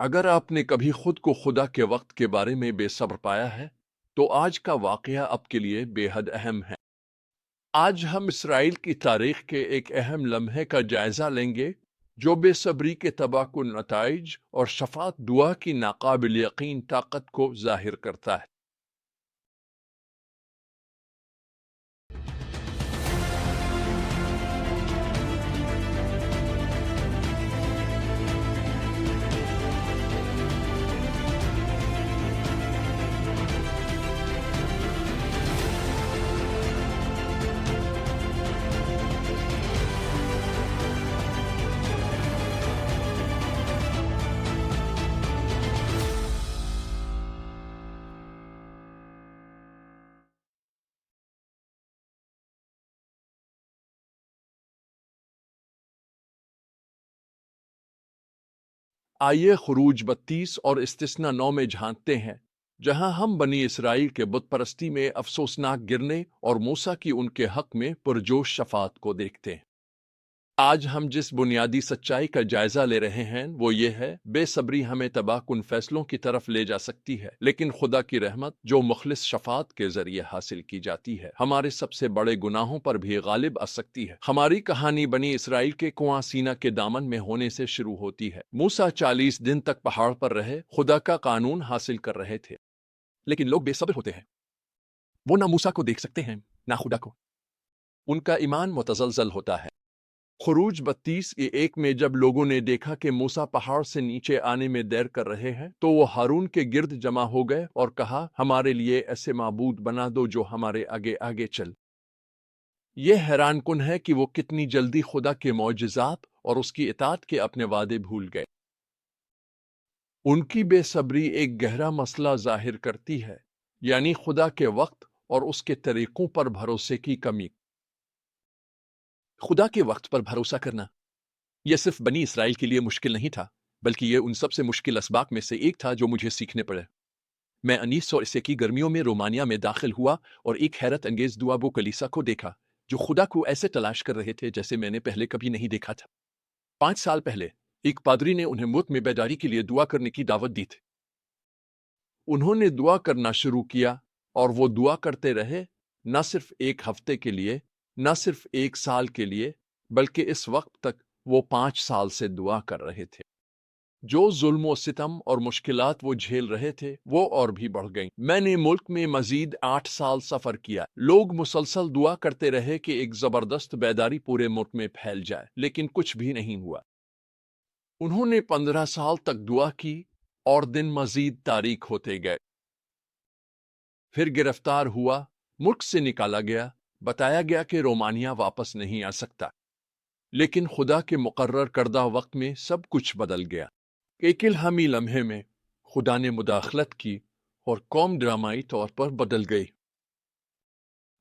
اگر آپ نے کبھی خود کو خدا کے وقت کے بارے میں بے صبر پایا ہے تو آج کا واقعہ آپ کے لیے بے حد اہم ہے۔ آج ہم اسرائیل کی تاریخ کے ایک اہم لمحے کا جائزہ لیں گے جو بے صبری کے تباہ کن نتائج اور شفاعت دعا کی ناقابل یقین طاقت کو ظاہر کرتا ہے۔ آئیے خروج 32 اور استثنا 9 میں جھانکتے ہیں، جہاں ہم بنی اسرائیل کے بت پرستی میں افسوسناک گرنے اور موسیٰ کی ان کے حق میں پرجوش شفاعت کو دیکھتے ہیں۔ آج ہم جس بنیادی سچائی کا جائزہ لے رہے ہیں وہ یہ ہے، بے صبری ہمیں تباہ کن فیصلوں کی طرف لے جا سکتی ہے، لیکن خدا کی رحمت جو مخلص شفاعت کے ذریعے حاصل کی جاتی ہے ہمارے سب سے بڑے گناہوں پر بھی غالب آ سکتی ہے۔ ہماری کہانی بنی اسرائیل کے کنواں سینا کے دامن میں ہونے سے شروع ہوتی ہے۔ موسیٰ 40 دن تک پہاڑ پر رہے، خدا کا قانون حاصل کر رہے تھے، لیکن لوگ بے صبر ہوتے ہیں۔ وہ نہ موسیٰ کو دیکھ سکتے ہیں نہ خدا کو۔ ان کا ایمان متزلزل ہوتا ہے۔ خروج 32:1 میں جب لوگوں نے دیکھا کہ موسیٰ پہاڑ سے نیچے آنے میں دیر کر رہے ہیں تو وہ ہارون کے گرد جمع ہو گئے اور کہا، ہمارے لیے ایسے معبود بنا دو جو ہمارے آگے آگے چل۔ یہ حیران کن ہے کہ وہ کتنی جلدی خدا کے معجزات اور اس کی اطاعت کے اپنے وعدے بھول گئے۔ ان کی بے صبری ایک گہرا مسئلہ ظاہر کرتی ہے، یعنی خدا کے وقت اور اس کے طریقوں پر بھروسے کی کمی۔ خدا کے وقت پر بھروسہ کرنا یہ صرف بنی اسرائیل کے لیے مشکل نہیں تھا، بلکہ یہ ان سب سے مشکل اسباق میں سے ایک تھا جو مجھے سیکھنے پڑے۔ میں 1980 کی گرمیوں میں رومانیہ میں داخل ہوا اور ایک حیرت انگیز دعابو کلیسا کو دیکھا جو خدا کو ایسے تلاش کر رہے تھے جیسے میں نے پہلے کبھی نہیں دیکھا تھا۔ 5 سال پہلے ایک پادری نے انہیں ملک میں بیداری کے لیے دعا کرنے کی دعوت دی تھی۔ انہوں نے دعا کرنا شروع کیا اور وہ دعا کرتے رہے، نہ صرف ایک ہفتے کے لیے، نہ صرف ایک سال کے لیے، بلکہ اس وقت تک وہ 5 سال سے دعا کر رہے تھے۔ جو ظلم و ستم اور مشکلات وہ جھیل رہے تھے وہ اور بھی بڑھ گئیں۔ میں نے ملک میں مزید 8 سال سفر کیا۔ لوگ مسلسل دعا کرتے رہے کہ ایک زبردست بیداری پورے ملک میں پھیل جائے، لیکن کچھ بھی نہیں ہوا۔ انہوں نے 15 سال تک دعا کی اور دن مزید تاریک ہوتے گئے۔ پھر گرفتار ہوا، ملک سے نکالا گیا، بتایا گیا کہ رومانیہ واپس نہیں آ سکتا۔ لیکن خدا کے مقرر کردہ وقت میں سب کچھ بدل گیا۔ ایک الہامی لمحے میں خدا نے مداخلت کی اور قوم ڈرامائی طور پر بدل گئی۔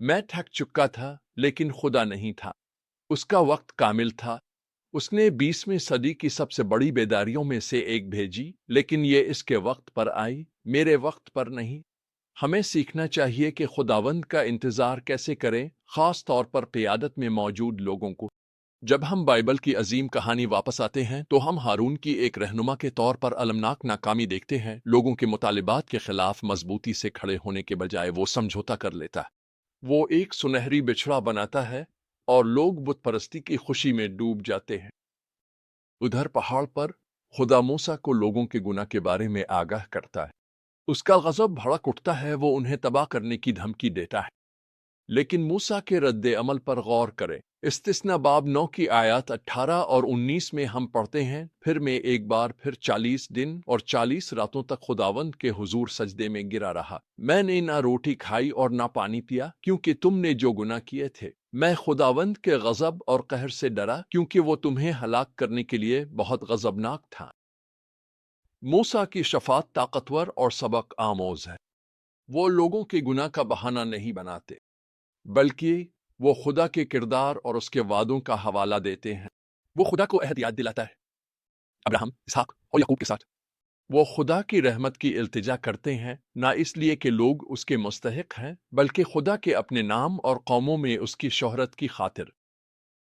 میں تھک چکا تھا لیکن خدا نہیں تھا۔ اس کا وقت کامل تھا۔ اس نے 20ویں صدی کی سب سے بڑی بیداریوں میں سے ایک بھیجی، لیکن یہ اس کے وقت پر آئی، میرے وقت پر نہیں۔ ہمیں سیکھنا چاہیے کہ خداوند کا انتظار کیسے کریں، خاص طور پر قیادت میں موجود لوگوں کو۔ جب ہم بائبل کی عظیم کہانی واپس آتے ہیں تو ہم ہارون کی ایک رہنما کے طور پر المناک ناکامی دیکھتے ہیں۔ لوگوں کے مطالبات کے خلاف مضبوطی سے کھڑے ہونے کے بجائے وہ سمجھوتا کر لیتا ہے۔ وہ ایک سنہری بچھڑا بناتا ہے اور لوگ بت پرستی کی خوشی میں ڈوب جاتے ہیں۔ ادھر پہاڑ پر خدا موسیٰ کو لوگوں کے گناہ کے بارے میں آگاہ کرتا ہے۔ اس کا غضب بھڑک اٹھتا ہے، وہ انہیں تباہ کرنے کی دھمکی دیتا ہے۔ لیکن موسیٰ کے رد عمل پر غور کریں۔ استثنا باب 9 کی آیات 18 اور 19 میں ہم پڑھتے ہیں، پھر میں ایک بار پھر 40 دن اور 40 راتوں تک خداوند کے حضور سجدے میں گرا رہا۔ میں نے نہ روٹی کھائی اور نہ پانی پیا کیونکہ تم نے جو گناہ کیے تھے۔ میں خداوند کے غضب اور قہر سے ڈرا کیونکہ وہ تمہیں ہلاک کرنے کے لیے بہت غضبناک تھا۔ موسیٰ کی شفاعت طاقتور اور سبق آموز ہے۔ وہ لوگوں کے گناہ کا بہانہ نہیں بناتے، بلکہ وہ خدا کے کردار اور اس کے وعدوں کا حوالہ دیتے ہیں۔ وہ خدا کو عہد یاد دلاتا ہے، ابراہم، اسحاق اور یعقوب کے ساتھ۔ وہ خدا کی رحمت کی التجا کرتے ہیں، نہ اس لیے کہ لوگ اس کے مستحق ہیں، بلکہ خدا کے اپنے نام اور قوموں میں اس کی شہرت کی خاطر۔